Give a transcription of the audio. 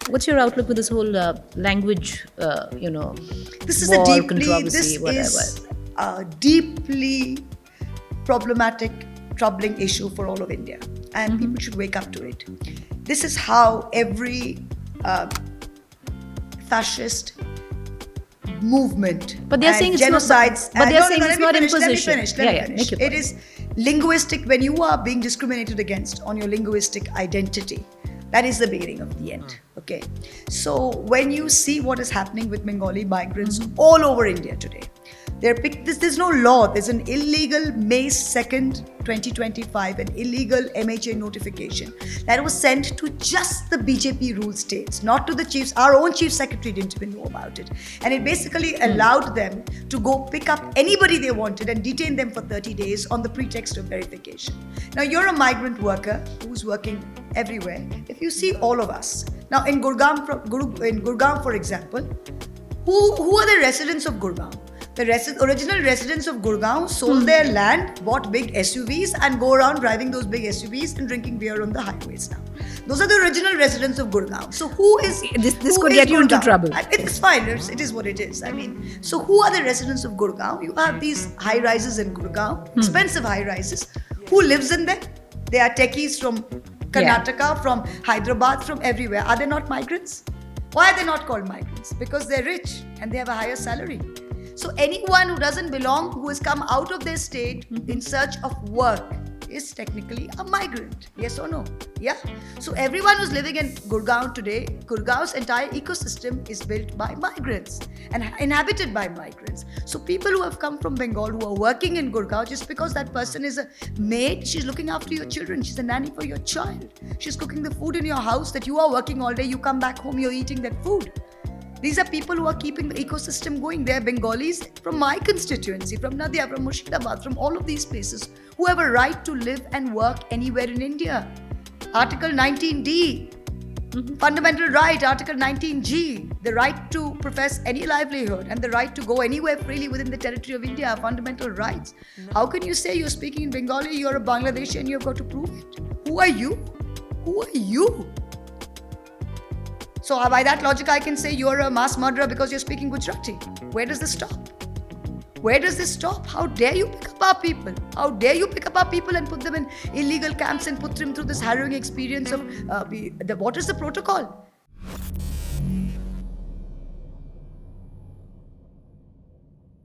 what's your outlook with this whole language, This is war, a deeply, controversy, this whatever? is a deeply problematic, troubling issue for all of India, and people should wake up to it. This is how every fascist movement But they're and saying it's not- genocides. but they're No, no, saying no, it's let me not finish, imposition. Let me finish. Let Yeah, me make finish. your It point. is linguistic when you are being discriminated against on your linguistic identity. That is the beginning of the end. Okay. So when you see what is happening with Bengali migrants all over India today, there's no law. There's an illegal May 2nd, 2025, an illegal MHA notification that was sent to just the BJP ruled states, not to the chiefs. Our own chief secretary didn't even know about it. And it basically allowed them to go pick up anybody they wanted and detain them for 30 days on the pretext of verification. Now, you're a migrant worker who's working everywhere. If you see all of us, now in Gurgaon, for example, who are the residents of Gurgaon? The original residents of Gurgaon sold their land, bought big SUVs, and go around driving those big SUVs and drinking beer on the highways now. Those are the original residents of Gurgaon. So who is This who could is get you into Gurgaon? trouble. It's fine. It is what it is. I mean, so who are the residents of Gurgaon? You have these high rises in Gurgaon, expensive high rises. Who lives in them? They are techies from Karnataka, from Hyderabad, from everywhere. Are they not migrants? Why are they not called migrants? Because they're rich and they have a higher salary. So anyone who doesn't belong, who has come out of their state in search of work, is technically a migrant. Yes or no? Yeah. So everyone who's living in Gurgaon today, Gurgaon's entire ecosystem is built by migrants and inhabited by migrants. So people who have come from Bengal, who are working in Gurgaon, just because that person is a maid, she's looking after your children, she's a nanny for your child, she's cooking the food in your house that you are working all day, you come back home, you're eating that food. These are people who are keeping the ecosystem going. They are Bengalis from my constituency, from Nadia, from Murshidabad, from all of these places, who have a right to live and work anywhere in India. Article 19D, fundamental right. Article 19G, the right to profess any livelihood and the right to go anywhere freely within the territory of India are fundamental rights. How can you say you're speaking in Bengali, you're a Bangladeshi, and you've got to prove it? Who are you? Who are you? So by that logic, I can say you're a mass murderer because you're speaking Gujarati. Where does this stop? Where does this stop? How dare you pick up our people? How dare you pick up our people and put them in illegal camps and put them through this harrowing experience of what is the protocol?